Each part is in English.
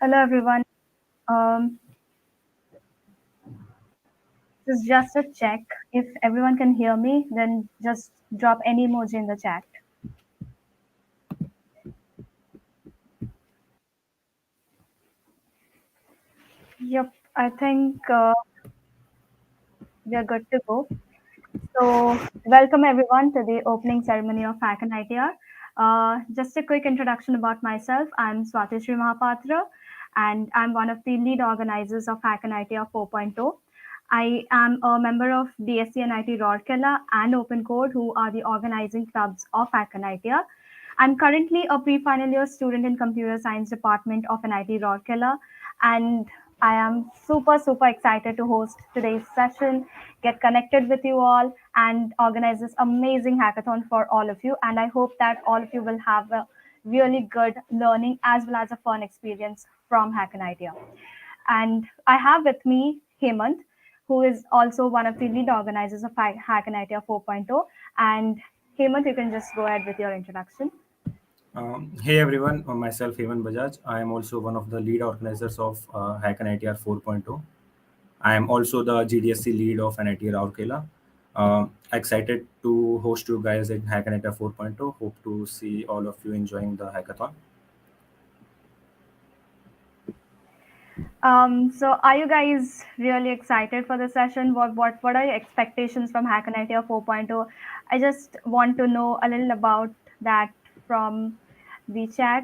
Hello everyone. Um, this is just a check. If everyone can hear me, then just drop any emoji in the chat. Yep, I think we are good to go. So, welcome everyone to the opening ceremony of HackNITR. Just a quick introduction about myself. I'm Swati Sri Mahapatra, and I'm one of the lead organizers of HackNITR 4.0. I am a member of DSC and IT Rourkela and Open Code, who are the organizing clubs of HackNITR. I'm currently a pre-final year student in computer science department of NIT Rourkela, and I am super excited to host today's session, get connected with you all, and organize this amazing hackathon for all of you. And I hope that all of you will have a really good learning as well as a fun experience from Hack an Idea. And I have with me Hemant, who is also one of the lead organizers of Hack an Idea 4.0. And Hemant, you can just go ahead with your introduction. Hey everyone, myself Heman Bajaj. I am also one of the lead organizers of HackNITR 4.0. I am also the GDSC lead of NIT Rourkela. Excited to host you guys at HackNITR 4.0. Hope to see all of you enjoying the hackathon. So are you guys really excited for the session? What are your expectations from Hack an Idea 4.0? I just want to know a little about that from the chat.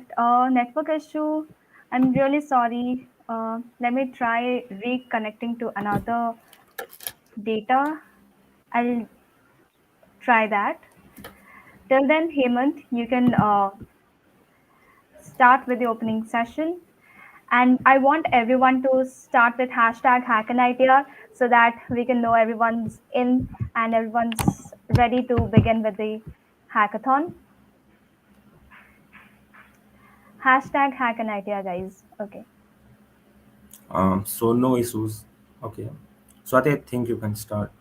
Network issue. I'm really sorry. Let me try reconnecting to another data. I'll try that. Till then, Hemant, you can start with the opening session. And I want everyone to start with hashtag HackNITR so that we can know everyone's in and everyone's ready to begin with the hackathon. Hashtag HackNITR, guys. Okay. So no issues. Okay. Swati, I think you can start.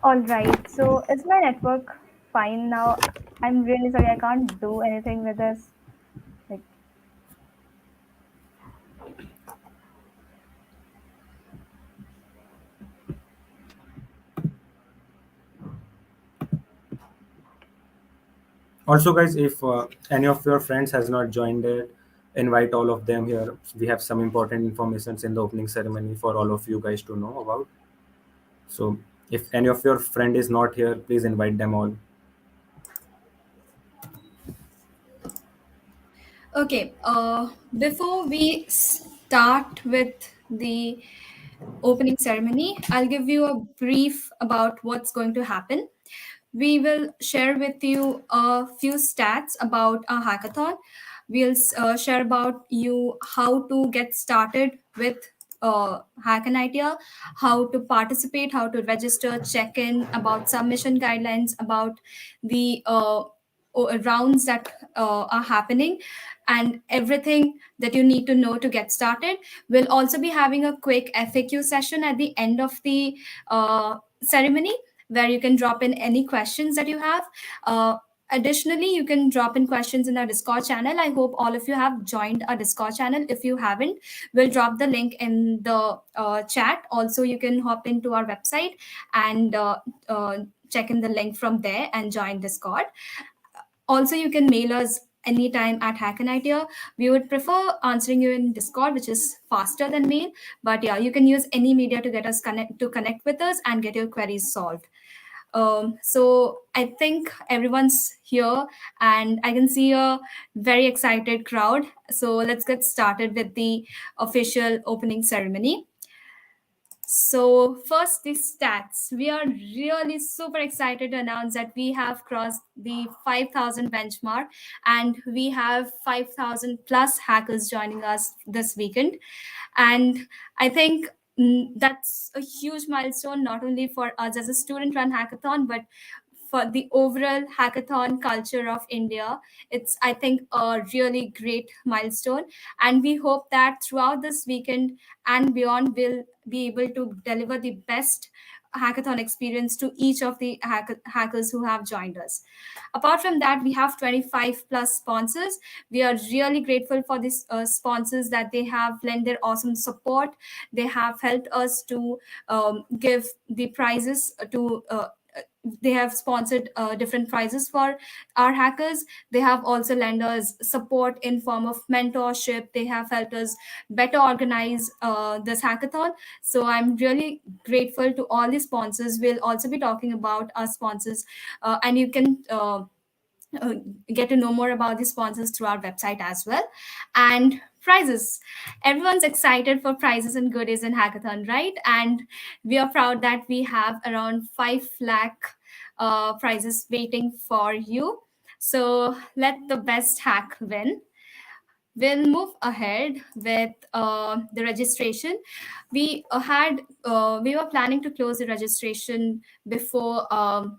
All right. So is my network fine now? I'm really sorry. I can't do anything with this. Like, Also, guys, if any of your friends has not joined it, invite all of them here. We have some important informations in the opening ceremony for all of you guys to know about. So if any of your friend is not here, please invite them all. Okay, before we start with the opening ceremony, I'll give you a brief about what's going to happen. We will share with you a few stats about our hackathon. We'll share about you how to get started with Hack an Idea, how to participate, how to register, check in, about submission guidelines, about the rounds that are happening, and everything that you need to know to get started. We'll also be having a quick FAQ session at the end of the ceremony where you can drop in any questions that you have. Additionally, you can drop in questions in our Discord channel. I hope all of you have joined our Discord channel. If you haven't, we'll drop the link in the chat. Also, you can hop into our website and check in the link from there and join Discord. Also, you can mail us anytime at Hack an Idea. We would prefer answering you in Discord, which is faster than mail. But yeah, you can use any media to get us connect with us and get your queries solved. So I think everyone's here and I can see a very excited crowd. So let's get started with the official opening ceremony. So first, the stats. We are really super excited to announce that we have crossed the 5,000 benchmark and we have 5,000 plus hackers joining us this weekend. And I think that's a huge milestone, not only for us as a student run hackathon, but for the overall hackathon culture of India. It's, I think, a really great milestone. And we hope that throughout this weekend and beyond, we'll be able to deliver the best hackathon experience to each of the hackers who have joined us. Apart from that, we have 25 plus sponsors. We are really grateful for these sponsors that they have lent their awesome support. They have helped us to give the prizes to they have sponsored different prizes for our hackers. They have also lent us support in form of mentorship. They have helped us better organize this hackathon. So I'm really grateful to all the sponsors. We'll also be talking about our sponsors, and you can uh, get to know more about the sponsors through our website as well. And prizes, everyone's excited for prizes and goodies in hackathon, right? And we are proud that we have around 5 lakh prizes waiting for you. So let the best hack win. We'll move ahead with the registration. We were planning to close the registration before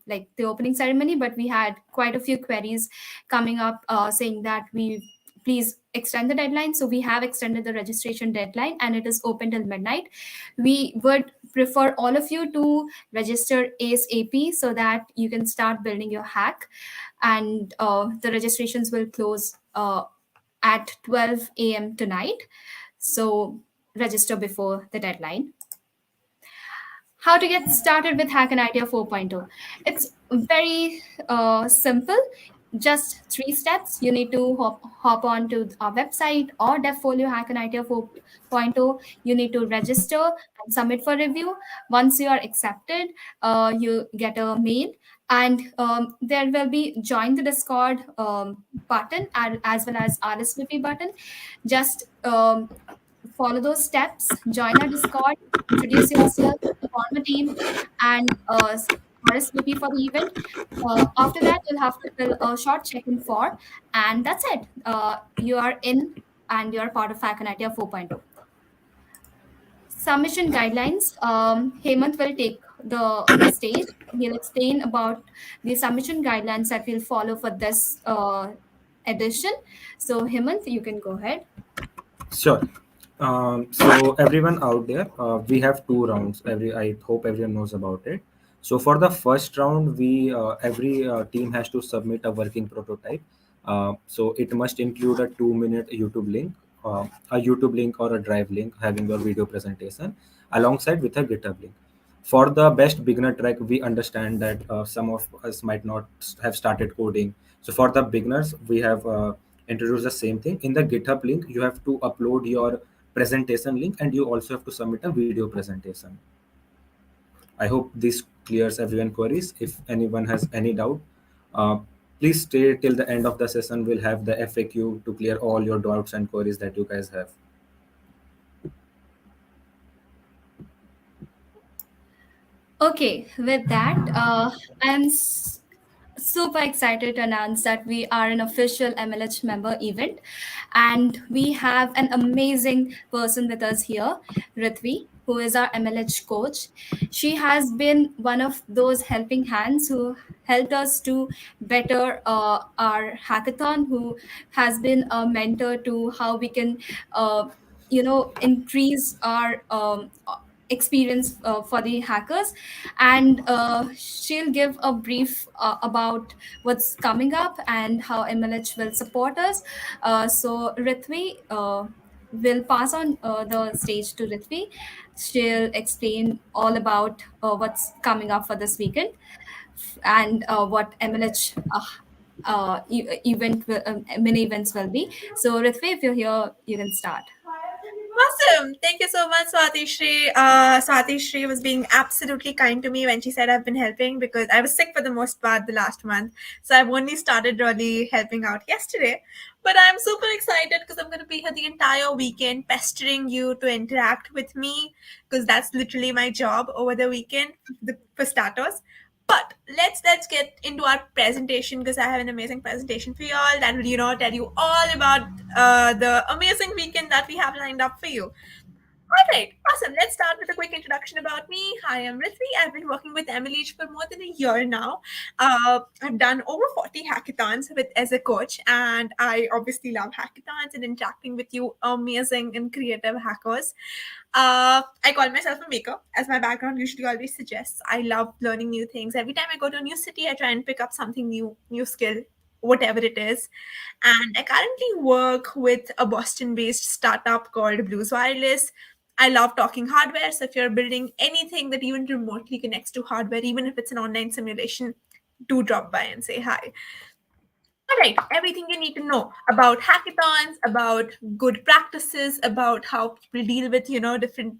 like the opening ceremony, but we had quite a few queries coming up saying that we please extend the deadline. So we have extended the registration deadline, and it is open till midnight. We would prefer all of you to register ASAP so that you can start building your hack, and the registrations will close at 12 a.m. tonight. So register before the deadline. How to get started with HackNITR 4.0? It's very simple. Just 3 steps. You need to hop on to our website or DevFolio HackNITR 4.0. You need to register and submit for review. Once you are accepted, you get a mail, and there will be join the Discord button, as well as RSVP button. Just follow those steps, join our Discord, introduce yourself, form a team, and RSVP for the event. After that, you'll have to fill a short check-in form, and that's it. You are in, and you're part of HackNITR 4.0. Submission guidelines. Hemant will take the stage. He'll explain about the submission guidelines that we'll follow for this edition. So, Hemant, you can go ahead. Sure. So everyone out there, we have 2 rounds. I hope everyone knows about it. So for the first round, we every team has to submit a working prototype. So it must include a 2-minute YouTube link, a YouTube link or a Drive link having your video presentation, alongside with a GitHub link. For the best beginner track, we understand that some of us might not have started coding. So for the beginners, we have introduced the same thing. In the GitHub link, you have to upload your presentation link, and you also have to submit a video presentation. I hope this clears everyone queries. If anyone has any doubt, uh, please stay till the end of the session. We'll have the FAQ to clear all your doubts and queries that you guys have. Okay, with that, I'm super excited to announce that we are an official MLH member event, and we have an amazing person with us here, Ritvi, who is our MLH coach. She has been one of those helping hands who helped us to better our hackathon, who has been a mentor to how we can increase our experience for the hackers. And she'll give a brief about what's coming up and how MLH will support us. So Ritvi, will pass on the stage to Ritvi. She'll explain all about what's coming up for this weekend, and what MLH mini events will be. So Ritvi, if you're here, you can start. Awesome. Thank you so much, Swati Shri. Swati Shri was being absolutely kind to me when she said I've been helping, because I was sick for the most part the last month. So I've only started really helping out yesterday. But I'm super excited because I'm going to be here the entire weekend pestering you to interact with me, because that's literally my job over the weekend, for starters. But let's get into our presentation, because I have an amazing presentation for you all that will tell you all about the amazing weekend that we have lined up for you. All right, awesome. Let's start with a quick introduction about me. Hi, I'm Ritvy. I've been working with MLH for more than a year now. I've done over 40 hackathons as a coach, and I obviously love hackathons and interacting with you amazing and creative hackers. I call myself a maker, as my background usually always suggests. I love learning new things. Every time I go to a new city, I try and pick up something new skill, whatever it is. And I currently work with a Boston-based startup called Blues Wireless. I love talking hardware. So if you're building anything that even remotely connects to hardware, even if it's an online simulation, do drop by and say hi. All right, everything you need to know about hackathons, about good practices, about how people deal with different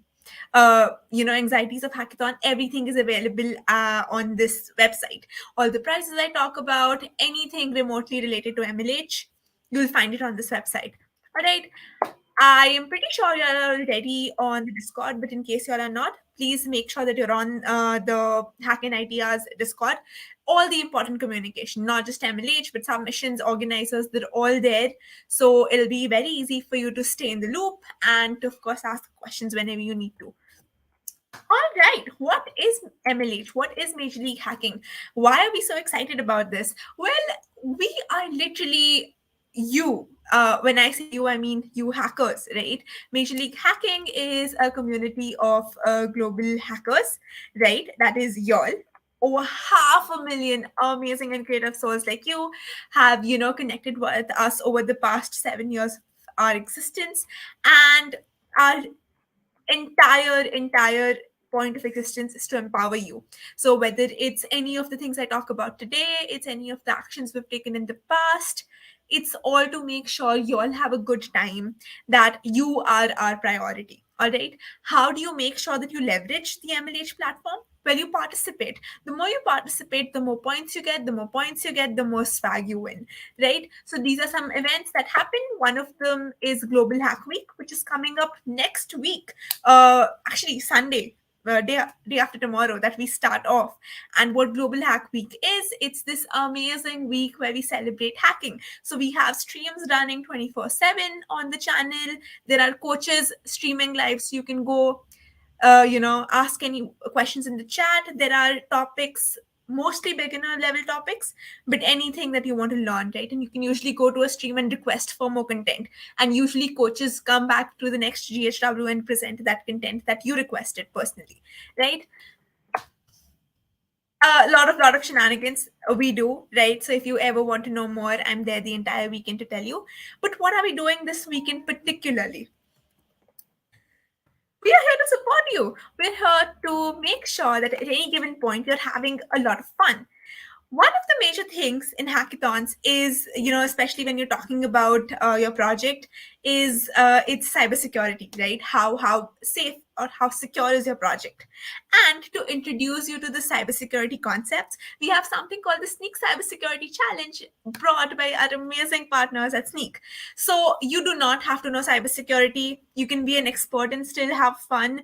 anxieties of hackathon. Everything is available on this website. All the prizes I talk about, anything remotely related to MLH, you'll find it on this website. All right. I am pretty sure you're already on the Discord, but in case you all are not, please make sure that you're on the HackNITR's Discord. All the important communication, not just MLH, but submissions, organizers, they're all there. So it'll be very easy for you to stay in the loop and to, of course, ask questions whenever you need to. All right, what is MLH? What is Major League Hacking? Why are we so excited about this? Well, we are literally you. When I say you, I mean you hackers, right? Major League Hacking is a community of global hackers, right? That is y'all. Over 500,000 amazing and creative souls like you have, connected with us over the past 7 years of our existence, and our entire point of existence is to empower you. So whether it's any of the things I talk about today, it's any of the actions we've taken in the past, it's all to make sure you all have a good time, that you are our priority. All right, how do you make sure that you leverage the MLH platform? Well, you participate. The more you participate, the more points you get. The more points you get, the more swag you win, right? So these are some events that happen. One of them is Global Hack Week, which is coming up next week, actually Sunday, day after tomorrow, that we start off. And what Global Hack Week is, it's this amazing week where we celebrate hacking. So we have streams running 24/7 on the channel. There are coaches streaming live, so you can go ask any questions in the chat. There are topics, mostly beginner level topics, but anything that you want to learn, right? And you can usually go to a stream and request for more content, and usually coaches come back to the next GHW and present that content that you requested personally, right? A lot of shenanigans we do, right? So if you ever want to know more, I'm there the entire weekend to tell you. But what are we doing this weekend particularly? We are here to support you. We're here to make sure that at any given point you're having a lot of fun. One of the major things in hackathons is, especially when you're talking about your project, is it's cybersecurity, right? How safe or how secure is your project? And to introduce you to the cybersecurity concepts, we have something called the Sneak Cybersecurity Challenge, brought by our amazing partners at Sneak. So you do not have to know cybersecurity. You can be an expert and still have fun.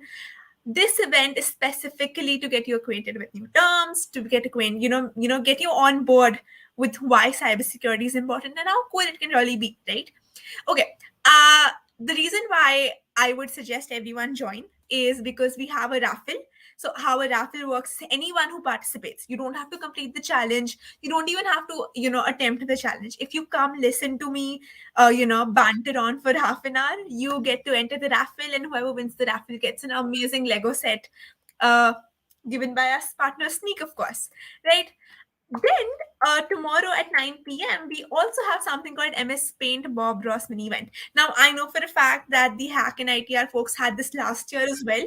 This event is specifically to get you acquainted with new terms, to get acquainted, get you on board with why cybersecurity is important and how cool it can really be, right? Okay. The reason why I would suggest everyone join is because we have a raffle. So how a raffle works, anyone who participates, you don't have to complete the challenge. You don't even have to, attempt the challenge. If you come listen to me, banter on for half an hour, you get to enter the raffle, and whoever wins the raffle gets an amazing Lego set, uh, given by us partner Sneak, of course, right? Then tomorrow at 9 p.m., we also have something called MS Paint Bob Ross mini event. Now, I know for a fact that the Hack and ITR folks had this last year as well.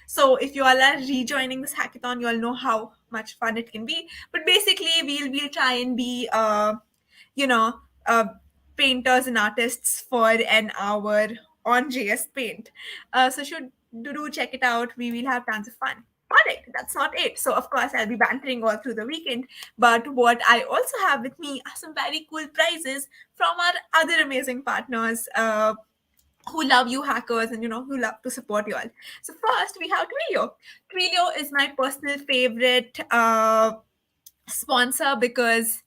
So if you all are rejoining this hackathon, you all know how much fun it can be. But basically, we'll try and be, you know, uh, painters and artists for an hour on JS Paint. So should do check it out. We will have tons of fun. All right, that's not it. So of course I'll be bantering all through the weekend. But what I also have with me are some very cool prizes from our other amazing partners. Who love you hackers and who love to support you all. So first we have Twilio. Twilio is my personal favorite sponsor, because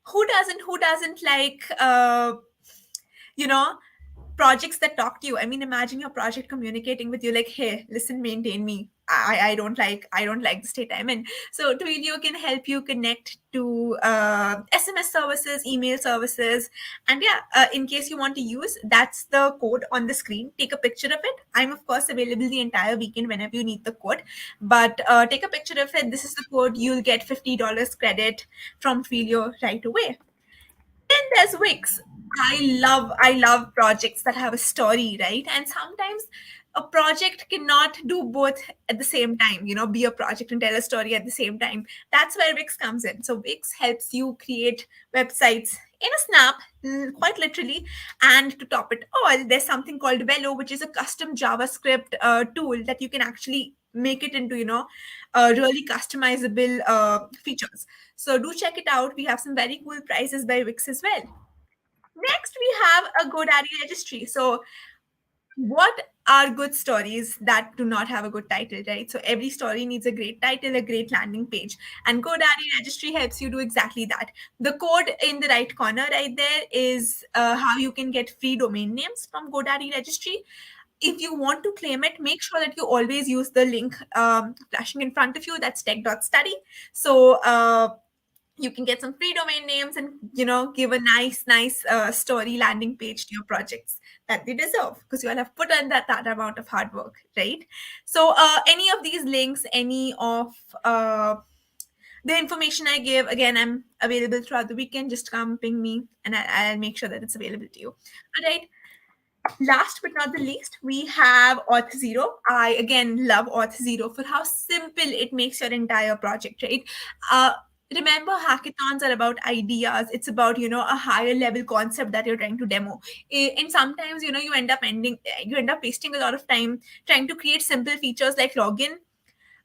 who doesn't like you know projects that talk to you. I mean, imagine your project communicating with you like, hey, listen, maintain me. I don't like the state I'm in. So Twilio can help you connect to SMS services, email services, and yeah, in case you want to use, that's the code on the screen. Take a picture of it. I'm of course available the entire weekend whenever you need the code, but take a picture of it. This is the code. You'll get $50 credit from Twilio right away. Then there's Wix. I love projects that have a story, right? And sometimes a project cannot do both at the same time, be a project and tell a story at the same time. That's where Wix comes in. So Wix helps you create websites in a snap, quite literally. And to top it all, there's something called Velo, which is a custom JavaScript tool that you can actually make it into, really customizable features. So do check it out. We have some very cool prices by Wix as well. Next, we have a GoDaddy registry. So what are good stories that do not have a good title, right? So every story needs a great title, a great landing page, and GoDaddy registry helps you do exactly that. The code in the right corner right there is how you can get free domain names from GoDaddy registry. If you want to claim it, make sure that you always use the link flashing in front of you. That's tech.study. So you can get some free domain names and give a nice story landing page to your projects that they deserve, because you all have put in that amount of hard work, right? So any of these links, any of the information I give, again, I'm available throughout the weekend. Just come ping me and I'll make sure that it's available to you. All right. Last but not the least, we have Auth0. I again love Auth0 for how simple it makes your entire project, right? Remember, hackathons are about ideas. It's about a higher level concept that you're trying to demo. And sometimes you end up wasting a lot of time trying to create simple features like login.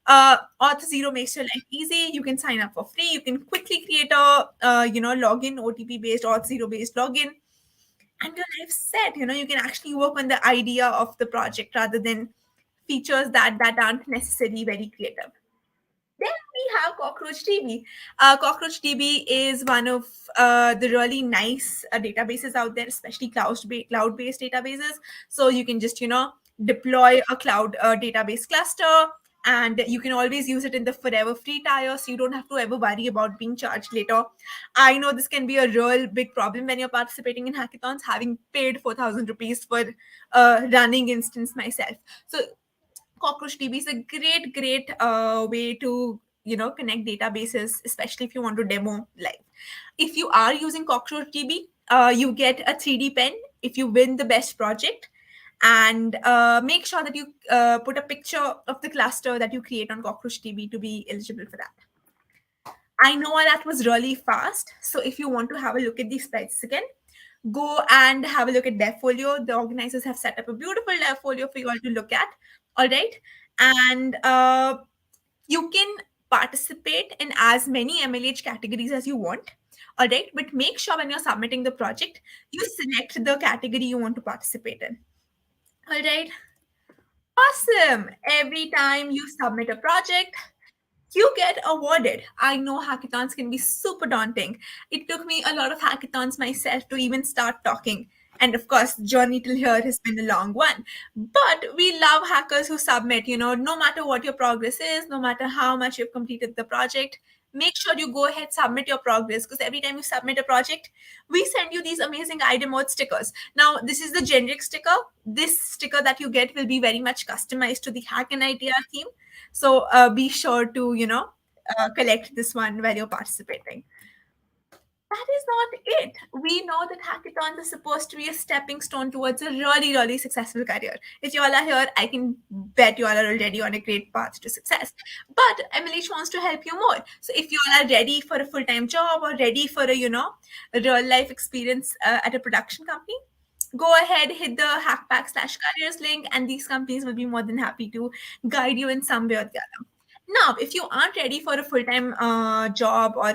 Auth0 makes your life easy. You can sign up for free. You can quickly create a login, OTP based, Auth0 based login, and your life's set. You can actually work on the idea of the project rather than features that aren't necessarily very creative. Then we have Cockroach DB. Cockroach DB is one of the really nice databases out there, especially cloud-based databases. So you can just, deploy a cloud database cluster, and you can always use it in the forever free tier, so you don't have to ever worry about being charged later. I know this can be a real big problem when you're participating in hackathons, having paid 4,000 rupees for running instance myself. So Cockroach DB is a great way to connect databases, especially if you want to demo live. If you are using Cockroach DB, you get a 3D pen if you win the best project, and make sure that you put a picture of the cluster that you create on Cockroach DB to be eligible for that. I know that was really fast, so if you want to have a look at these prices again, go and have a look at their folio. The organizers have set up a beautiful folio for you all to look at. All right. And you can participate in as many MLH categories as you want. All right. But make sure when you're submitting the project, you select the category you want to participate in. All right. Awesome. Every time you submit a project, you get awarded. I know hackathons can be super daunting. It took me a lot of hackathons myself to even start talking. And of course, journey till here has been a long one. But we love hackers who submit, no matter what your progress is, no matter how much you've completed the project, make sure you go ahead, submit your progress, because every time you submit a project, we send you these amazing item mode stickers. Now, this is the generic sticker. This sticker that you get will be very much customized to the HackNITR theme. So be sure to, collect this one while you're participating. That is not it. We know that hackathons are supposed to be a stepping stone towards a really successful career. If you all are here, I can bet you all are already on a great path to success. But MLH wants to help you more. So if you all are ready for a full-time job or ready for a, a real life experience at a production company, go ahead, hit the hackpack/careers link, and these companies will be more than happy to guide you in some way or the other. Now, if you aren't ready for a full-time job or,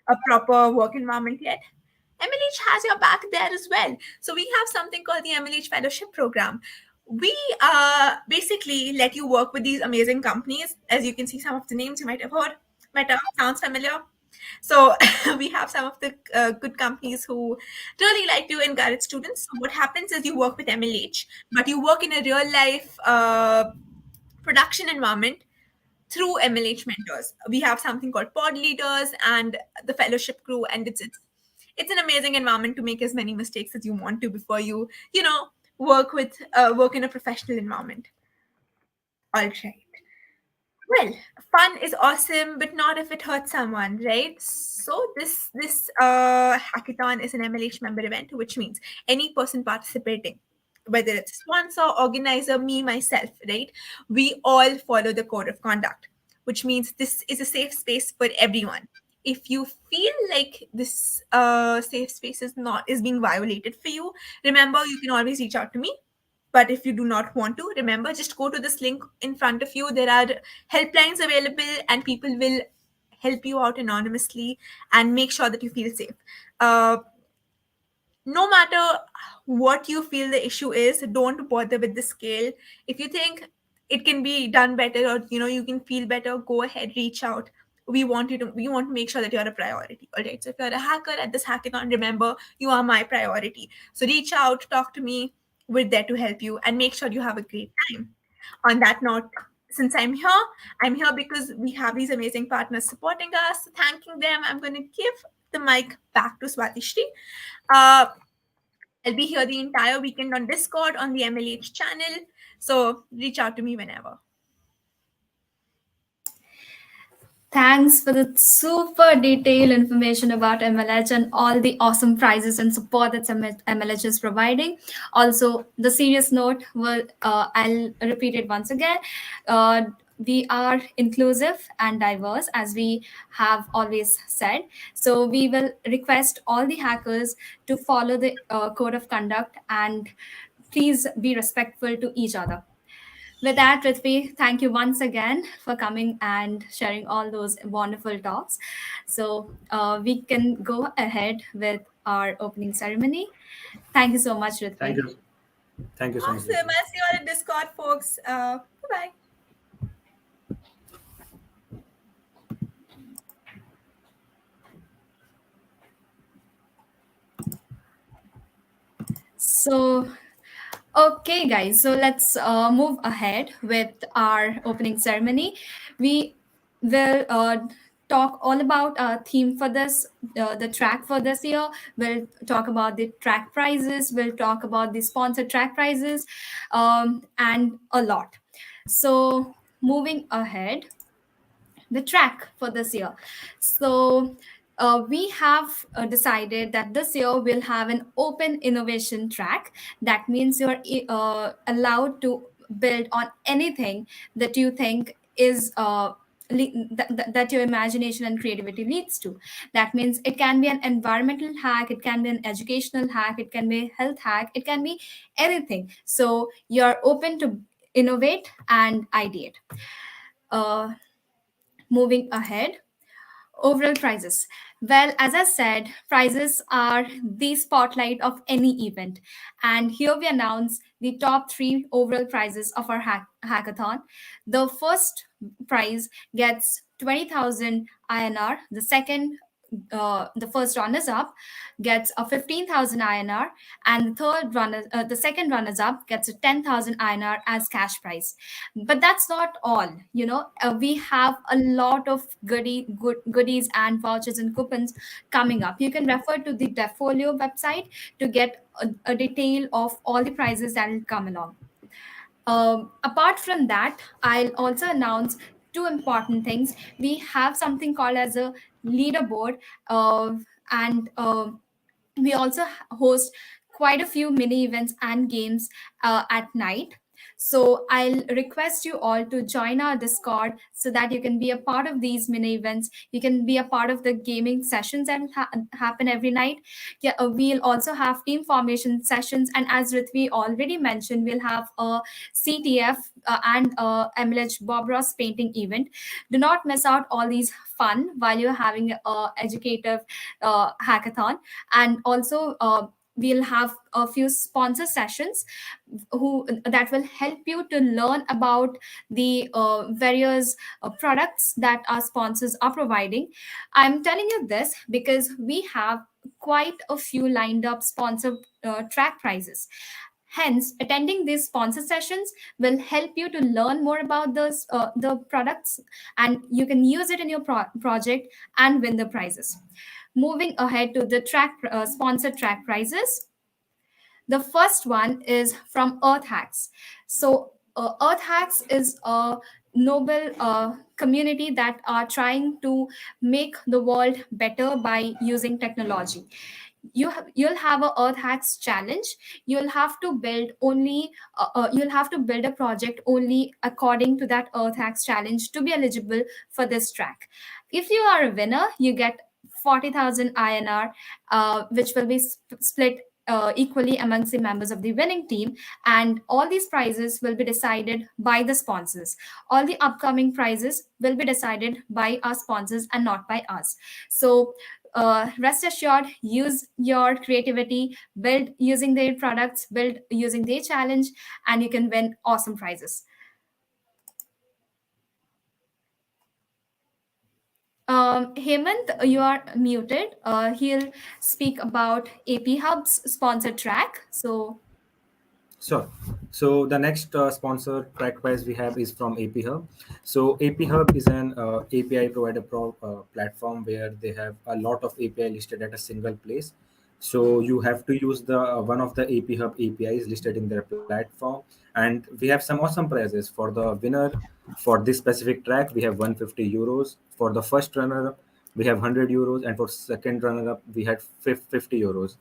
a proper work environment yet, MLH has your back there as well. So we have something called the MLH Fellowship Program. We basically let you work with these amazing companies. As you can see, some of the names you might have heard. Meta sounds familiar. So we have some of the good companies who really like to encourage students. So what happens is you work with MLH, but you work in a real life production environment through MLH mentors. We have something called pod leaders and the fellowship crew, and it's an amazing environment to make as many mistakes as you want to before you work in a professional environment. All right. Well, fun is awesome, but not if it hurts someone, right? So this hackathon is an MLH member event, which means any person participating, whether it's sponsor, organizer, me, myself, right? We all follow the code of conduct, which means this is a safe space for everyone. If you feel like this safe space is being violated for you, remember you can always reach out to me. But if you do not want to, remember, just go to this link in front of you. There are helplines available, and people will help you out anonymously and make sure that you feel safe. Uh, no matter what you feel the issue is, don't bother with the scale. If you think it can be done better, or you can feel better, go ahead, reach out. We want to make sure that you're a priority. All right, so if you're a hacker at this hackathon, remember, you are my priority. So reach out, talk to me. We're there to help you, and make sure you have a great time. On that note, since I'm here because we have these amazing partners supporting us. Thanking them, I'm going to give the mic back to Swati Shri. uh, I'll be here the entire weekend on Discord on the MLH channel. So reach out to me whenever. Thanks for the super detailed information about MLH and all the awesome prizes and support that MLH is providing. Also, the serious note, I'll repeat it once again. We are inclusive and diverse, as we have always said. So we will request all the hackers to follow the code of conduct, and please be respectful to each other. With that, Prithvi, thank you once again for coming and sharing all those wonderful talks. So we can go ahead with our opening ceremony. Thank you so much, Thank Prithvi. you. Thank you so much, Awesome. Ritu. I'll see you all in Discord, folks. Bye-bye. So, okay, guys, so let's move ahead with our opening ceremony. We will talk all about our theme for this, the track for this year. We'll talk about the track prizes, we'll talk about the sponsored track prizes, and a lot. So, moving ahead, the track for this year. So we have decided that this year we'll have an open innovation track. That means you're allowed to build on anything that you think is that your imagination and creativity leads to. That means it can be an environmental hack, it can be an educational hack, it can be a health hack, it can be anything. So you're open to innovate and ideate. uh, Moving ahead, overall prizes. Well, as I said, prizes are the spotlight of any event. And here we announce the top three overall prizes of our hackathon. The first prize gets 20,000 INR. The first runners up gets a 15,000 INR, and the second runners up gets a 10,000 INR as cash prize. But that's not all. We have a lot of goodies and vouchers and coupons coming up. You can refer to the Deffolio website to get a detail of all the prizes that will come along. Apart from that, I'll also announce two important things. We have something called as a leaderboard, and we also host quite a few mini events and games at night. So I'll request you all to join our Discord so that you can be a part of these mini events. You can be a part of the gaming sessions that happen every night. Yeah, we'll also have team formation sessions, and as Ritvi already mentioned, we'll have a CTF and MLH Bob Ross painting event. Do not miss out all these fun while you're having a educative hackathon. And also we'll have a few sponsor sessions who that will help you to learn about the various products that our sponsors are providing. I'm telling you this because we have quite a few lined up sponsor track prizes. Hence, attending these sponsor sessions will help you to learn more about those the products, and you can use it in your project and win the prizes. Moving ahead to the sponsor track prizes, the first one is from Earth Hacks. So, Earth Hacks is a noble community that are trying to make the world better by using technology. You'll have a Earth Hacks challenge. You'll have to build a project only according to that Earth Hacks challenge to be eligible for this track. If you are a winner, you get 40,000 INR, which will be split equally amongst the members of the winning team, and all these prizes will be decided by the sponsors. All the upcoming prizes will be decided by our sponsors and not by us. So rest assured, use your creativity, build using their products, build using their challenge, and you can win awesome prizes. Hemant, you are muted. He'll speak about AP Hub's sponsored track. So, Sure. So the next sponsor track prize we have is from AP Hub. So AP Hub is an API provider platform where they have a lot of API listed at a single place. So you have to use the one of the AP Hub APIs listed in their platform, and we have some awesome prizes for the winner. For this specific track, we have 150 euros. For the first runner, we have 100 euros, and for second runner up, we had 50 euros.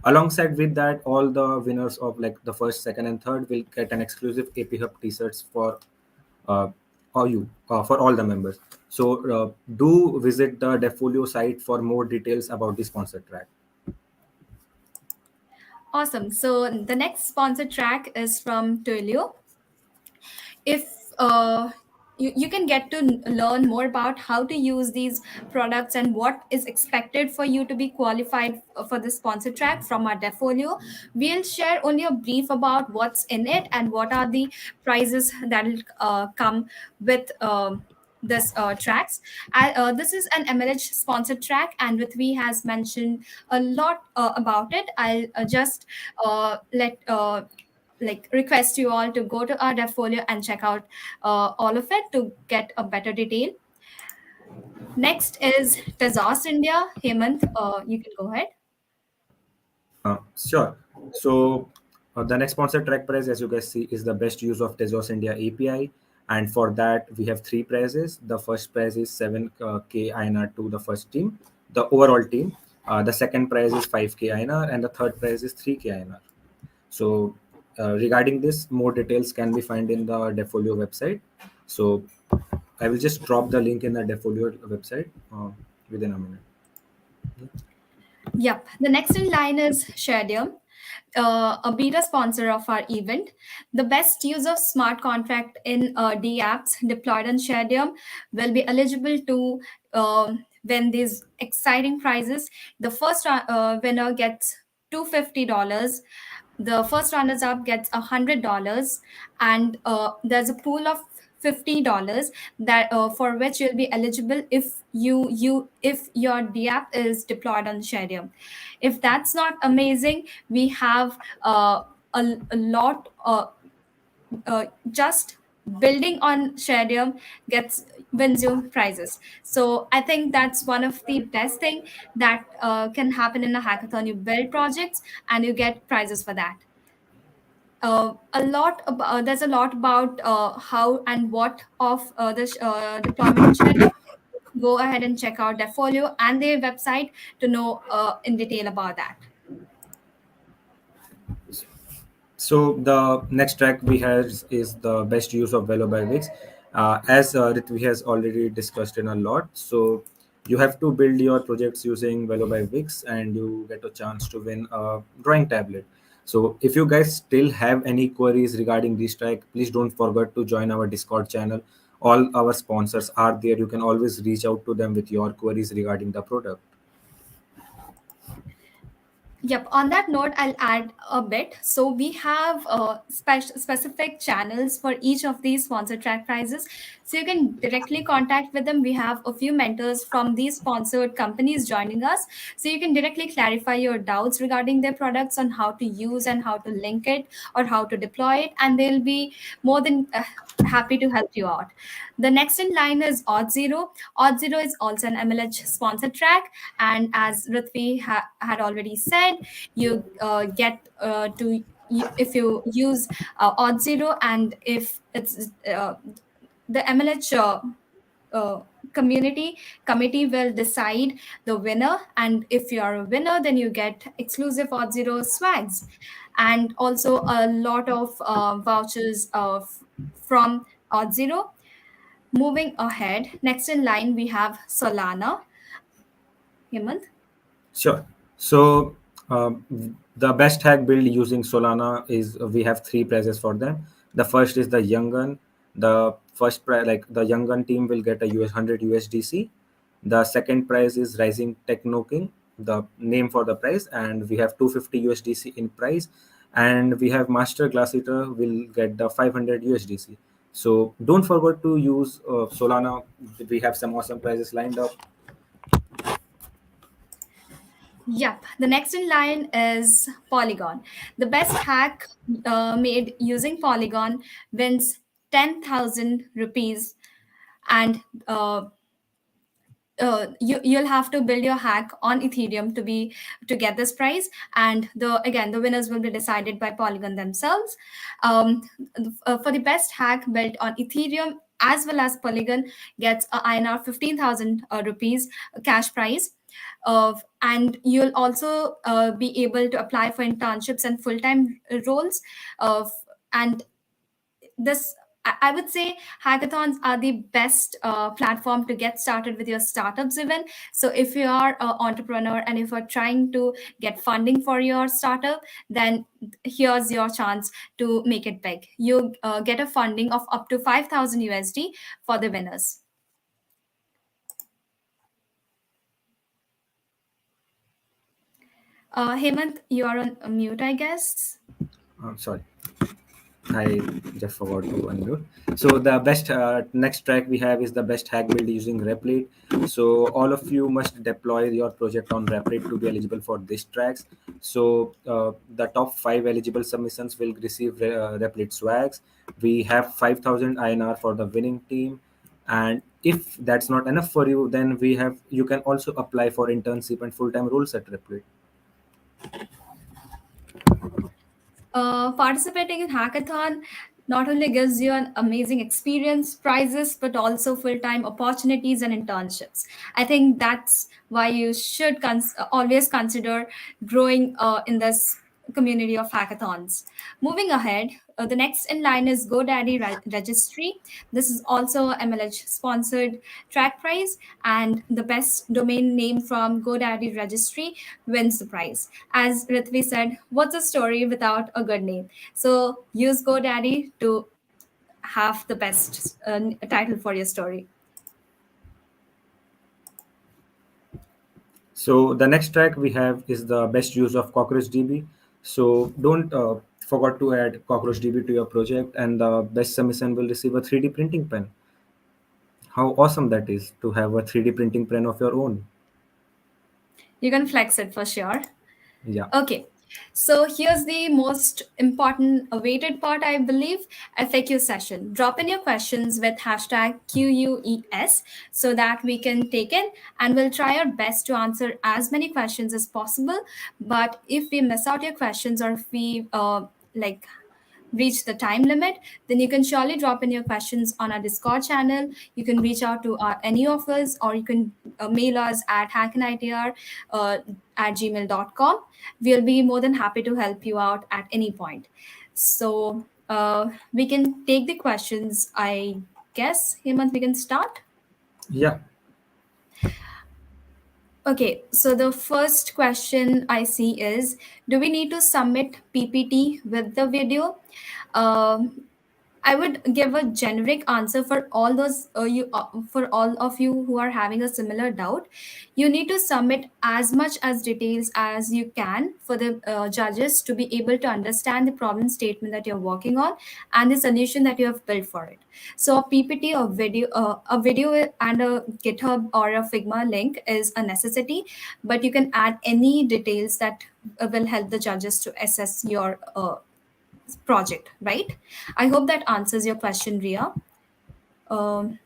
Alongside with that, all the winners of like the first, second, and third will get an exclusive AP Hub T-shirts uh, for all the members. So do visit the Defolio site for more details about the sponsored track. awesome. So, the next sponsored track is from Twilio. If you can get to learn more about how to use these products and what is expected for you to be qualified for the sponsor track from our Defolio. We'll share only a brief about what's in it and what are the prizes that will come with this tracks. This is an MLH sponsored track, and Ritvi has mentioned a lot about it. I'll just let like request you all to go to our Defolio and check out all of it to get a better detail. Next is Tezos India. Hemant, you can go ahead. Sure. So the next sponsored track prize, as you guys see, is the best use of Tezos India API. And for that, we have three prizes. The first prize is 7K INR to the first team, the overall team. The second prize is 5K INR, and the third prize is 3K INR. So regarding this, more details can be found in the Defolio website. So I will just drop the link in the Defolio website within a minute. Yep. The next in line is Shadium, a beta sponsor of our event. The best use of smart contract in D apps deployed on Shadium will be eligible to win these exciting prizes. The first winner gets $250. The first runners up gets $100, and there's a pool of $50 that for which you'll be eligible if your DApp is deployed on Shadium. If that's not amazing, we have a lot. Just building on Shadium gets wins you prizes. So I think that's one of the best thing that can happen in a hackathon. You build projects and you get prizes for that. There's a lot about how and what of this deployment on Shadium. Go ahead and check out their folio and their website to know in detail about that. So the next track we have is the best use of Velo by Wix. As Ritvi has already discussed in a lot, so you have to build your projects using Velo by Wix, and you get a chance to win a drawing tablet. So if you guys still have any queries regarding this track, please don't forget to join our Discord channel. All our sponsors are there. You can always reach out to them with your queries regarding the product. Yep. On that note, I'll add a bit. So we have specific channels for each of these sponsored track prizes. So you can directly contact with them. We have a few mentors from these sponsored companies joining us. So you can directly clarify your doubts regarding their products on how to use and how to link it or how to deploy it. And they'll be more than happy to help you out. The next in line is Odd Zero. Odd Zero is also an MLH sponsored track. And as Ritvi had already said, you get to if you use Odd Zero, and if it's the MLH uh, community committee will decide the winner, and if you are a winner, then you get exclusive Odd Zero swags, and also a lot of vouchers from Odd Zero. Moving ahead, next in line we have Solana. Hemant. Sure. So the best hack build using Solana is we have three prizes for them. The first is the Young Gun. The first prize, like the Young Gun team, will get a US 100 USDC. The second prize is Rising Techno King, the name for the prize, and we have 250 USDC in prize. And we have Master Glass Eater will get the 500 USDC. So don't forget to use Solana. We have some awesome prizes lined up. Yep. The next in line is Polygon. The best hack made using Polygon wins 10,000 rupees, and you'll have to build your hack on Ethereum to get this prize, and the winners will be decided by Polygon themselves. For the best hack built on Ethereum as well as Polygon gets a INR 15,000 rupees cash prize. And you'll also be able to apply for internships and full-time roles. And this I would say hackathons are the best platform to get started with your startups even. So if you are an entrepreneur and if you're trying to get funding for your startup, then here's your chance to make it big. You get a funding of up to 5,000 USD for the winners. Hemant, you are on mute, I guess. Sorry. I just forgot to unmute. So the best next track we have is the best hack build using Replit. So all of you must deploy your project on Replit to be eligible for these tracks. So the top five eligible submissions will receive Replit swags. We have 5,000 INR for the winning team, and if that's not enough for you, then you can also apply for internship and full time roles at Replit. Participating in hackathon not only gives you an amazing experience, prizes, but also full-time opportunities and internships. I think that's why you should always consider growing in this community of hackathons. Moving ahead, the next in line is GoDaddy Registry. This is also MLH sponsored track prize, and the best domain name from GoDaddy Registry wins the prize. As Ritvi said, what's a story without a good name? So use GoDaddy to have the best title for your story. So the next track we have is the best use of CockroachDB. So don't forget to add CockroachDB to your project, and the best submission will receive a 3D printing pen. How awesome that is to have a 3D printing pen of your own. You can flex it for sure. Yeah. Okay, so here's the most important awaited part, I believe, FAQ session. Drop in your questions with hashtag QUES so that we can take it, and we'll try our best to answer as many questions as possible. But if we miss out your questions, or if we like reach the time limit, then you can surely drop in your questions on our Discord channel. You can reach out to any of us, or you can mail us at HackNITR at gmail.com. We'll be more than happy to help you out at any point. So we can take the questions, I guess. Hemant, we can start. Yeah. Okay, so the first question I see is, do we need to submit PPT with the video? Um I would give a generic answer for all those for all of you who are having a similar doubt. You need to submit as much as details as you can for the judges to be able to understand the problem statement that you're working on and the solution that you have built for it. So a PPT or a video and a GitHub or a Figma link is a necessity, but you can add any details that will help the judges to assess your project, right? I hope that answers your question, Ria. Um,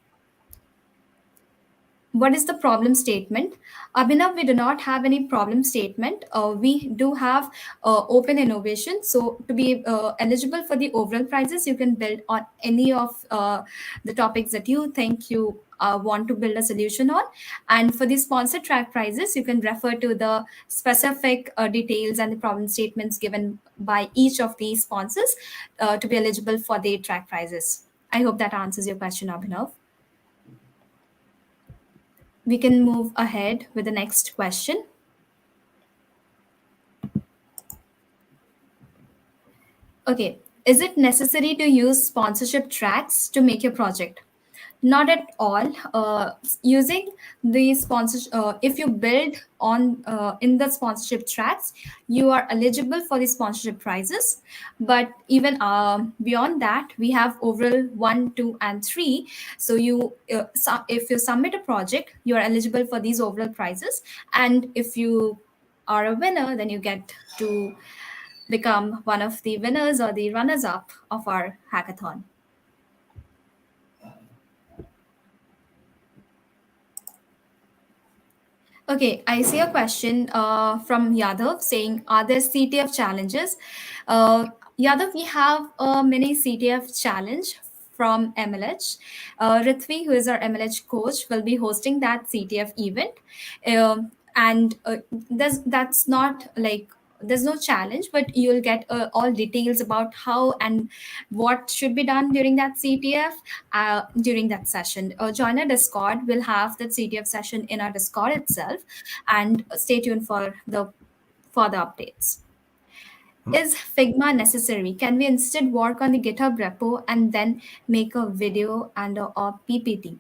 what is the problem statement? Abhinav, we do not have any problem statement. We do have open innovation, so to be eligible for the overall prizes, you can build on any of the topics that you think you want to build a solution on. And for the sponsored track prizes, you can refer to the specific details and the problem statements given by each of the sponsors to be eligible for the track prizes. I hope that answers your question, Abhinav. We can move ahead with the next question. Okay, is it necessary to use sponsorship tracks to make your project? Not at all. Using the sponsorship, if you build on in the sponsorship tracks, you are eligible for the sponsorship prizes. But even beyond that, we have overall 1, 2, and 3. So if you submit a project, you are eligible for these overall prizes. And if you are a winner, then you get to become one of the winners or the runners up of our hackathon. Okay, I see a question from Yadav saying, are there CTF challenges? Yadav, we have a mini CTF challenge from MLH. Ritvi, who is our MLH coach, will be hosting that CTF event. And that's not like there's no challenge, but you'll get all details about how and what should be done during that CTF during that session. Join our Discord. We'll have that CTF session in our Discord itself, and stay tuned for the further updates. Is Figma necessary? Can we instead work on the GitHub repo and then make a video and a PPT?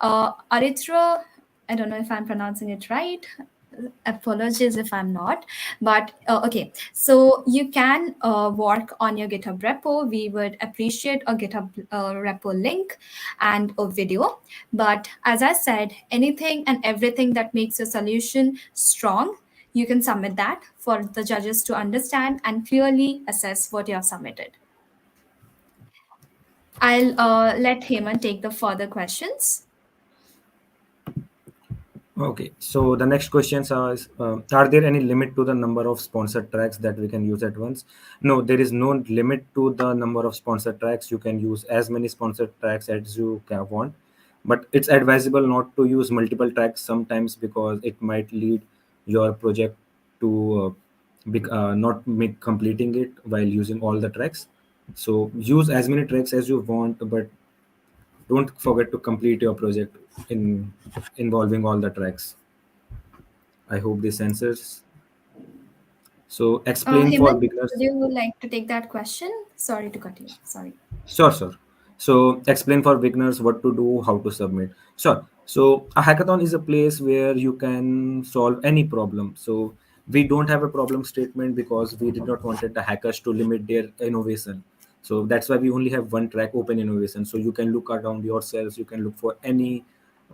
Aritra, I don't know if I'm pronouncing it right. Apologies if I'm not, but okay. So you can work on your GitHub repo. We would appreciate a GitHub repo link and a video. But as I said, anything and everything that makes your solution strong, you can submit that for the judges to understand and clearly assess what you have submitted. I'll let Hemant take the further questions. Okay, so the next questions are there any limit to the number of sponsored tracks that we can use at once? No, there is no limit to the number of sponsored tracks. You can use as many sponsored tracks as you can want, but it's advisable not to use multiple tracks sometimes because it might lead your project to not make completing it while using all the tracks. So use as many tracks as you want, but don't forget to complete your project in involving all the tracks. I hope this answers. So explain for Hemant, would beginners. you like to take that question? Sorry to cut you. Sorry. Sure, sure. So explain for beginners what to do, how to submit. Sure. So a hackathon is a place where you can solve any problem. So we don't have a problem statement because we did not wanted the hackers to limit their innovation. So that's why we only have one track, open innovation. So you can look around yourselves, you can look for any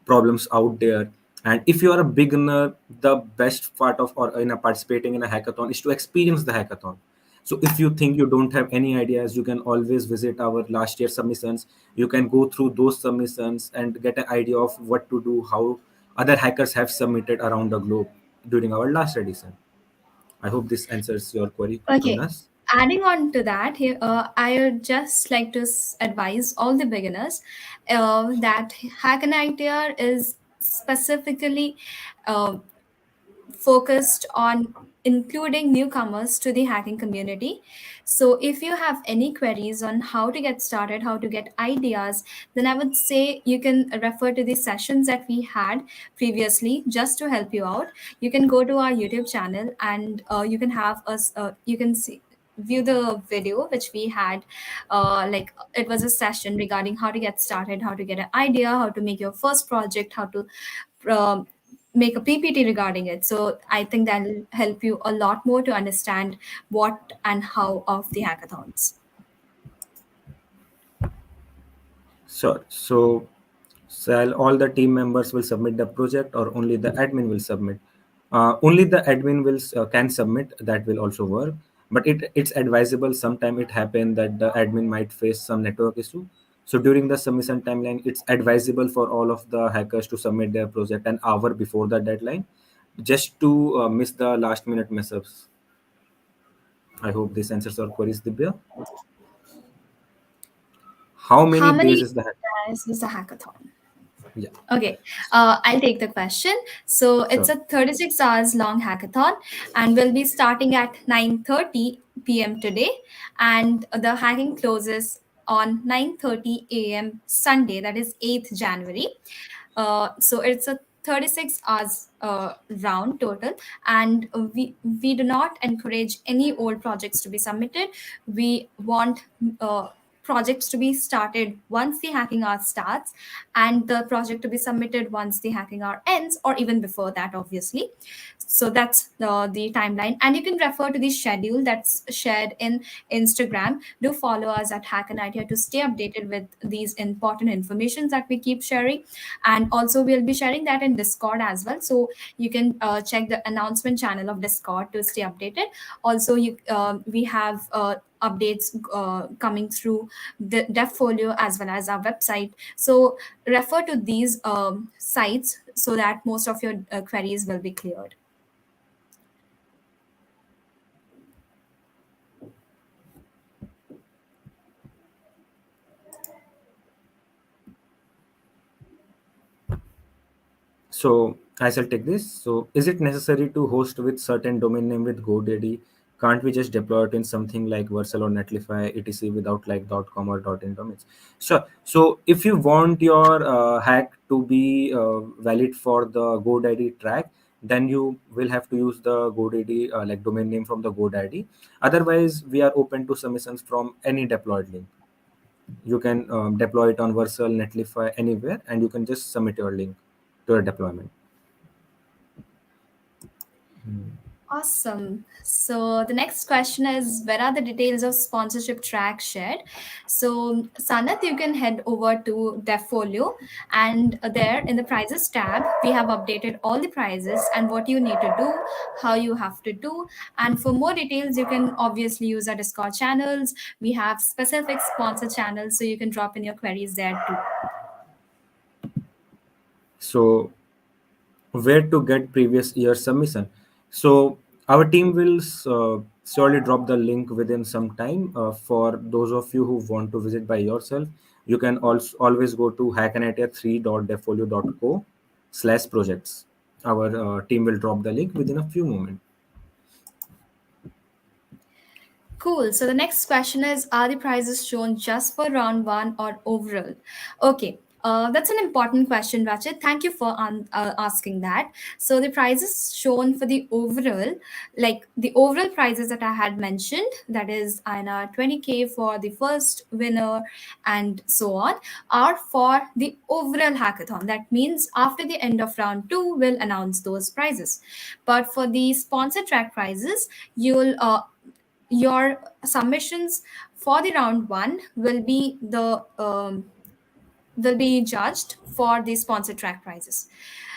problems out there. And if you are a beginner, the best part of or in a participating in a hackathon is to experience the hackathon. So if you think you don't have any ideas, you can always visit our last year submissions. You can go through those submissions and get an idea of what to do, how other hackers have submitted around the globe during our last edition. I hope this answers your query, Okay. Avinash. Adding on to that, here, I would just like to advise all the beginners that HackNITR is specifically uh, focused on including newcomers to the hacking community. So, if you have any queries on how to get started, how to get ideas, then I would say you can refer to the sessions that we had previously just to help you out. You can go to our YouTube channel and you can have us, you can see. view the video which we had. Like it was a session regarding how to get started, how to get an idea, how to make your first project, how to um, make a PPT regarding it. So I think that'll help you a lot more to understand what and how of the hackathons. Sure. So, shall all the team members will submit the project, or only the admin will submit? Only the admin will can submit. That will also work. But it's advisable. Sometime it happen that the admin might face some network issue. So during the submission timeline, it's advisable for all of the hackers to submit their project an hour before the deadline, just to miss the last minute mess ups. I hope this answers our queries, Dibya. How many How days many is the hack? days is the hackathon? Yeah, Okay, I'll take the question. So it's sure. a 36 hours long hackathon, and we'll be starting at 9:30 p.m. today, and the hacking closes on 9:30 a.m. Sunday, that is 8th January. So it's a 36 hours round total, and we do not encourage any old projects to be submitted. We want projects to be started once the hacking hour starts, and the project to be submitted once the hacking hour ends, or even before that, obviously. So that's the timeline, and you can refer to the schedule that's shared in Instagram. Do follow us at HackNITR to stay updated with these important informations that we keep sharing, and also we'll be sharing that in Discord as well. So you can check the announcement channel of Discord to stay updated. Also, we have updates coming through the Devfolio as well as our website. So refer to these sites so that most of your queries will be cleared. So I shall take this. So is it necessary to host with certain domain name with GoDaddy? Can't we just deploy it in something like Vercel or Netlify, etc. without like .com or .in domains? Sure. So if you want your hack to be valid for the GoDaddy track, then you will have to use the GoDaddy like domain name from the GoDaddy. Otherwise, we are open to submissions from any deployed link. You can deploy it on Vercel, Netlify, anywhere, and you can just submit your link to your deployment. Awesome. So the next question is, where are the details of sponsorship track shared? So Sanath, you can head over to Devfolio, and there in the prizes tab, we have updated all the prizes and what you need to do, how you have to do. And for more details, you can obviously use our Discord channels. We have specific sponsor channels, so you can drop in your queries there too. So where to get previous year submission? So our team will surely drop the link within some time. For those of you who want to visit by yourself, you can also always go to hacknet3.defolio.co/projects. Our team will drop the link within a few moments. Cool. So the next question is, are the prizes shown just for round one or overall? Okay. That's an important question, Rachit. Thank you for asking that. So the prizes shown for the overall, like the overall prizes that I had mentioned, that is INR 20K for the first winner and so on, are for the overall hackathon. That means after the end of round two, we'll announce those prizes. But for the sponsor track prizes, you'll your submissions for the round one will be judged for the sponsor track prizes.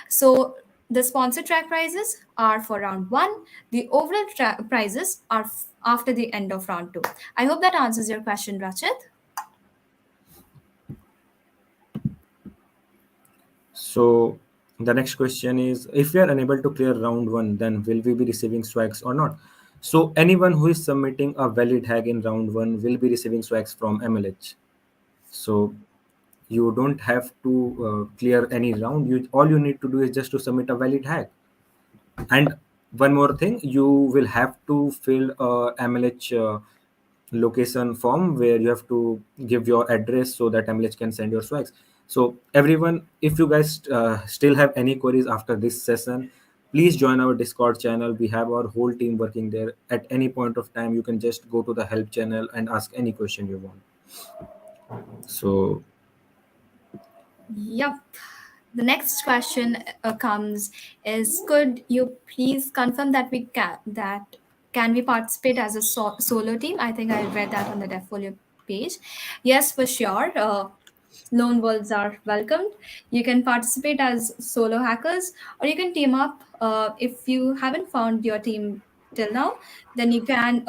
So the sponsor track prizes are for round one. The overall prizes are after the end of round two. I hope that answers your question, Rachit. So the next question is, if we are unable to clear round one, then will we be receiving swags or not? So anyone who is submitting a valid hack in round one will be receiving swags from MLH. So you don't have to clear any round. You all you need to do is just to submit a valid hack. And one more thing, you will have to fill a MLH location form where you have to give your address so that MLH can send your swags. So everyone, if you guys still have any queries after this session, Please join our Discord channel. We have our whole team working there. At any point of time, you can just go to the help channel and ask any question you want. So Yep. The next question comes is, could you please confirm that can we participate as a solo team? I think I read that on the Devfolio page. Yes, for sure. Lone wolves are welcomed. You can participate as solo hackers, or you can team up. If you haven't found your team till now, then you can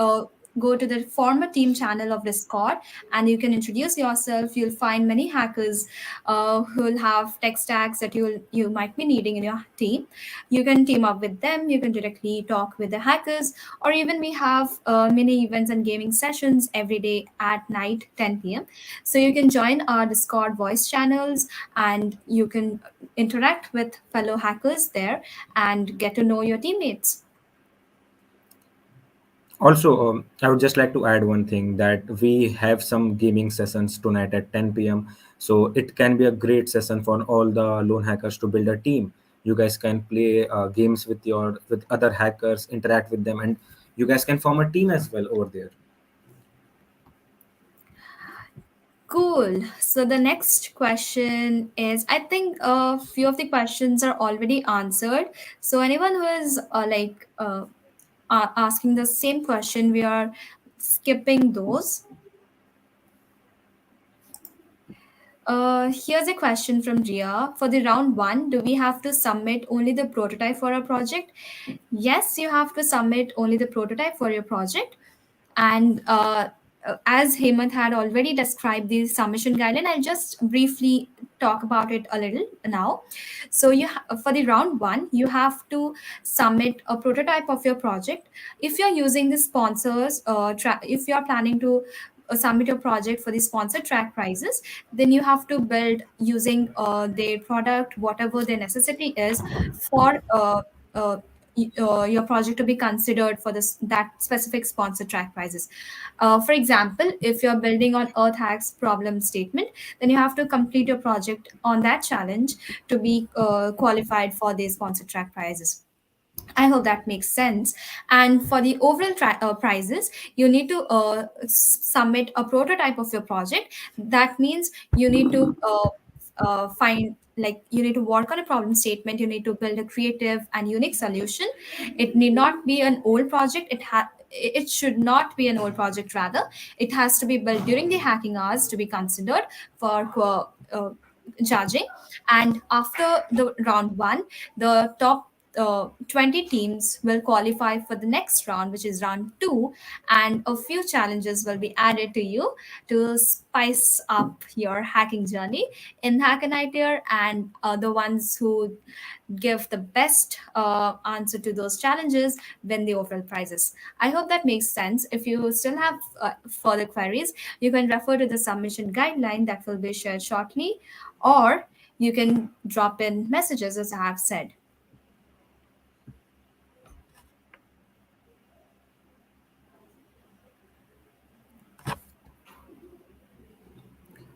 go to the former team channel of Discord, and you can introduce yourself. You'll find many hackers who will have tech stacks that you might be needing in your team. You can team up with them. You can directly talk with the hackers, or even we have mini events and gaming sessions every day at night 10 p.m. So you can join our Discord voice channels, and you can interact with fellow hackers there and get to know your teammates. also, I would just like to add one thing, that we have some gaming sessions tonight at 10 p.m. So it can be a great session for all the lone hackers to build a team. You guys can play games with other hackers, interact with them, and you guys can form a team as well over there. Cool. So the next question is, I think a few of the questions are already answered. So anyone who is asking the same question, we are skipping those. Here's a question from Ria. For the round one, do we have to submit only the prototype for our project? Yes, you have to submit only the prototype for your project. And as Hemant had already described the submission guideline, I'll just briefly talk about it a little now. So for the round one, you have to submit a prototype of your project. If you're using the sponsors, if you're planning to submit your project for the sponsored track prizes, then you have to build using their product, whatever their necessity is for uh, your project to be considered for this that specific sponsor track prizes. For example, if you're building on Earth Hack's problem statement, then you have to complete your project on that challenge to be qualified for the sponsor track prizes. I hope that makes sense. And for the overall prizes, you need to submit a prototype of your project. That means you need to find, like, you need to work on a problem statement. You need to build a creative and unique solution. It need not be an old project. It should not be an old project. Rather, it has to be built during the hacking hours to be considered for judging. And after the round one, the top 20 teams will qualify for the next round, which is round two, and a few challenges will be added to you to spice up your hacking journey in HackNITR, and the ones who give the best answer to those challenges win the overall prizes. I hope that makes sense. If you still have further queries, you can refer to the submission guideline that will be shared shortly, or you can drop in messages, as I have said.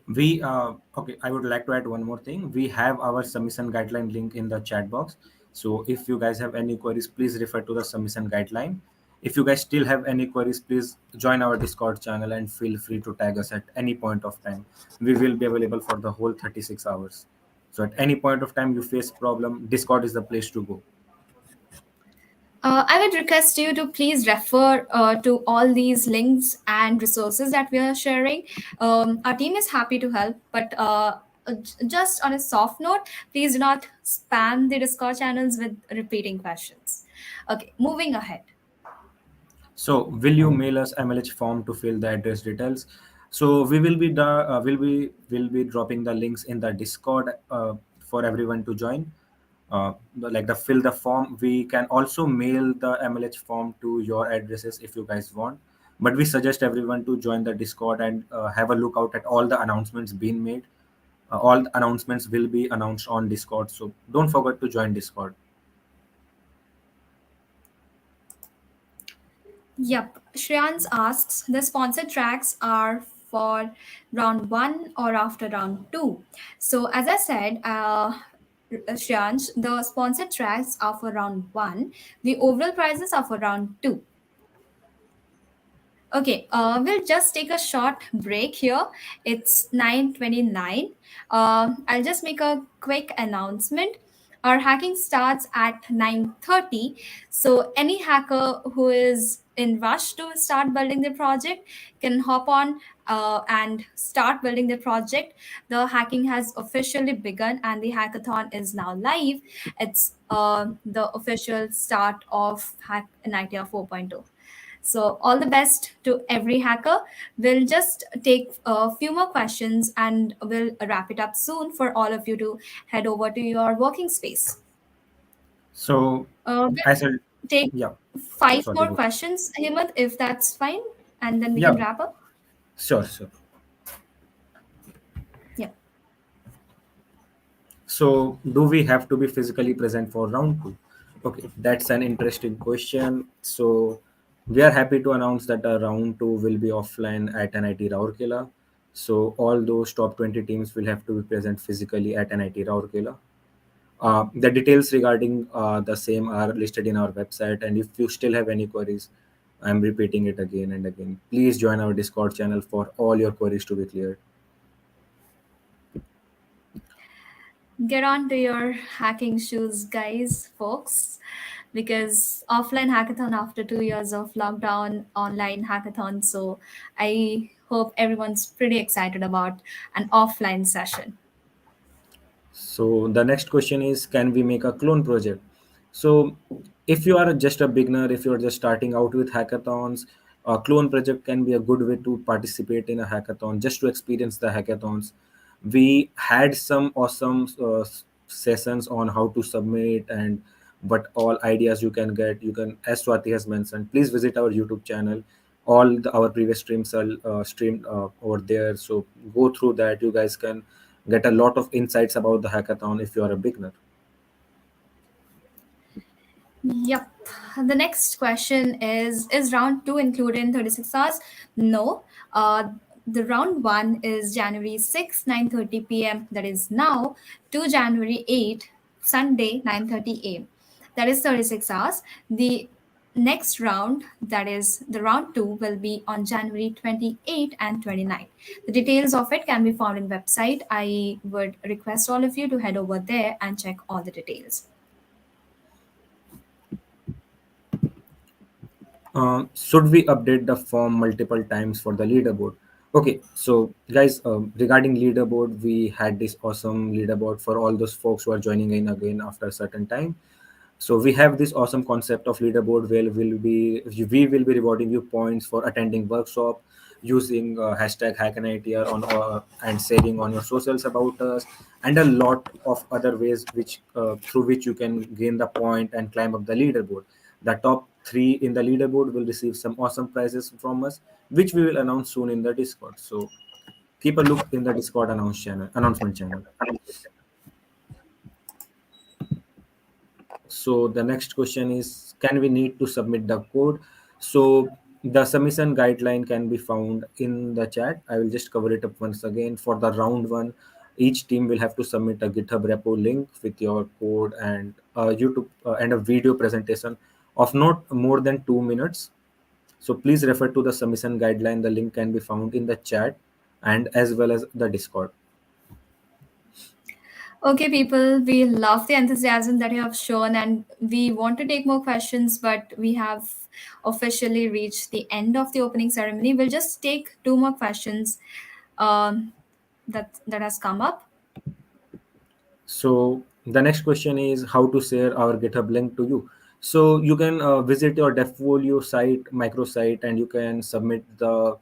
We Okay, I would like to add one more thing. We have our submission guideline link in the chat box. So if you guys have any queries, please refer to the submission guideline. If you guys still have any queries, please join our Discord channel and feel free to tag us at any point of time. We will be available for the whole 36 hours. So at any point of time you face problem, Discord is the place to go. I would request you to please refer to all these links and resources that we are sharing. Our team is happy to help, but just on a soft note, please do not spam the Discord channels with repeating questions. Okay, moving ahead. So will you mail us MLH form to fill the address details? So we will be will be dropping the links in the Discord for everyone to join. Like the fill the form, we can also mail the MLH form to your addresses if you guys want. But we suggest everyone to join the Discord and have a look out at all the announcements being made. All the announcements will be announced on Discord, so don't forget to join Discord. Yep. Shreyans asks, the sponsored tracks are for round one or after round two? So, as I said, Shyansh, the sponsored tracks are for round one. The overall prizes are for round two. Okay, we'll just take a short break here. It's 9:29. I'll just make a quick announcement. Our hacking starts at 9:30. So any hacker who is in rush to start building their project can hop on and start building their project. The hacking has officially begun and the hackathon is now live. It's the official start of HackNITR 4.0. So, all the best to every hacker. We'll just take a few more questions and we'll wrap it up soon for all of you to head over to your working space. So I We'll said, take yeah, five sorry. more questions, Hemant, if that's fine, and then we Yeah, can wrap up. sure, sure. Yeah. So, do we have to be physically present for round two? Okay, that's an interesting question. So, we are happy to announce that round two will be offline at NIT Rourkela. So, all those top 20 teams will have to be present physically at NIT Rourkela. The details regarding the same are listed in our website. And if you still have any queries, I'm repeating it again and again. Please join our Discord channel for all your queries to be cleared. Get on to your hacking shoes, guys, folks, because offline hackathon after 2 years of lockdown, online hackathon. So I hope everyone's pretty excited about an offline session. So the next question is, can we make a clone project? So if you are just a beginner, if you're just starting out with hackathons, a clone project can be a good way to participate in a hackathon, just to experience the hackathons. We had some awesome sessions on how to submit and what all ideas you can get. You can, as Swati has mentioned, please visit our YouTube channel. All our previous streams are streamed over there. So go through that. You guys can get a lot of insights about the hackathon if you are a beginner. Yep. The next question is round two included in 36 hours? No. The round one is January 6, 9:30 p.m. That is now to January 8, Sunday, 9:30 a.m. That is 36 hours. The next round, that is the round two, will be on January 28 and 29. The details of it can be found in website. I would request all of you to head over there and check all the details. Should we update the form multiple times for the leaderboard? Okay, so guys, regarding leaderboard, we had this awesome leaderboard for all those folks who are joining in again after a certain time. So we have this awesome concept of leaderboard where we will be rewarding you points for attending workshop, using hashtag HackNITR on and sharing on your socials about us, and a lot of other ways which through which you can gain the point and climb up the leaderboard. The top three in the leaderboard will receive some awesome prizes from us, which we will announce soon in the Discord. So keep a look in the Discord announcement channel. So the next question is, can we need to submit the code? So the submission guideline can be found in the chat. I will just cover it up once again. For the round one, each team will have to submit a GitHub repo link with your code and YouTube and a video presentation of not more than 2 minutes. So please refer to the submission guideline. The link can be found in the chat and as well as the Discord. Okay, people, we love the enthusiasm that you have shown, and we want to take more questions, but we have officially reached the end of the opening ceremony. We'll just take two more questions that has come up. So the next question is how to share our GitHub link to you. So you can visit your Devfolio site, microsite, and you can submit the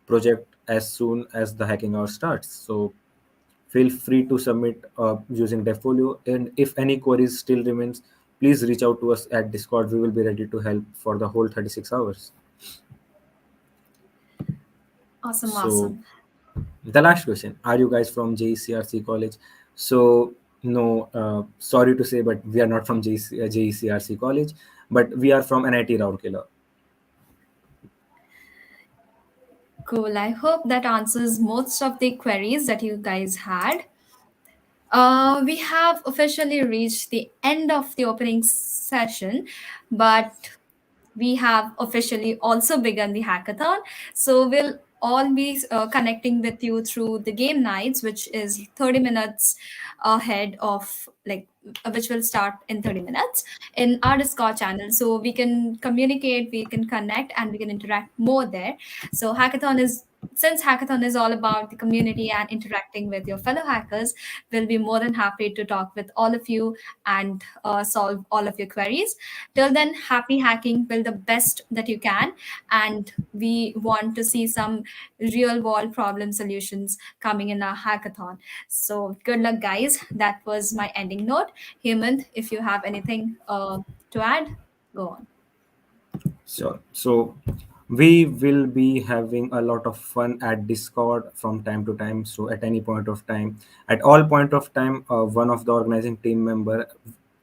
project as soon as the hacking hour starts. So feel free to submit using Devfolio. And if any queries still remains, please reach out to us at Discord. We will be ready to help for the whole 36 hours. Awesome, So awesome. the last question, are you guys from JECRC college? So no, sorry to say, but we are not from JECRC college, but we are from NIT Rourkela. Cool. I hope that answers most of the queries that you guys had. We have officially reached the end of the opening session, but we have officially also begun the hackathon. So we'll all be connecting with you through the game nights, which is 30 minutes ahead of which will start in 30 minutes in our Discord channel. So we can communicate, we can connect, and we can interact more there. So since hackathon is all about the community and interacting with your fellow hackers, we'll be more than happy to talk with all of you and solve all of your queries. Till then, happy hacking, build the best that you can, and we want to see some real world problem solutions coming in our hackathon. So good luck, guys. That was my ending note. Hemant, if you have anything to add, go on. Sure. So we will be having a lot of fun at Discord from time to time. So at any point of time, at all point of time, one of the organizing team member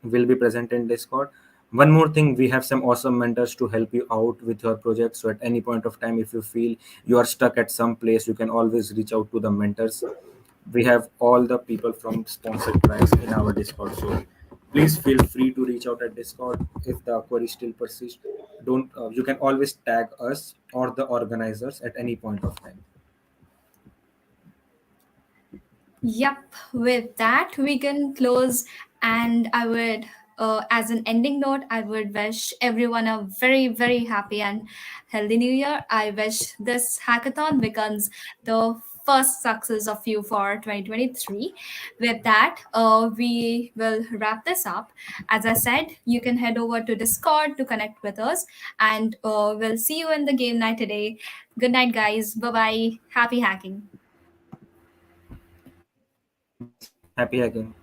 will be present in Discord. One more thing, we have some awesome mentors to help you out with your project. So at any point of time, if you feel you are stuck at some place, you can always reach out to the mentors. We have all the people from sponsored tracks in our Discord. So please feel free to reach out at Discord if the query still persists. Don't You can always tag us or the organizers at any point of time. Yep, with that, we can close. And I would, as an ending note, I would wish everyone a very, very happy and healthy new year. I wish this hackathon becomes the first success of you for 2023. With that, we will wrap this up. As I said, you can head over to Discord to connect with us, and we'll see you in the game night today. Good night, guys. Bye bye. Happy hacking. Bye, guys. Happy hacking.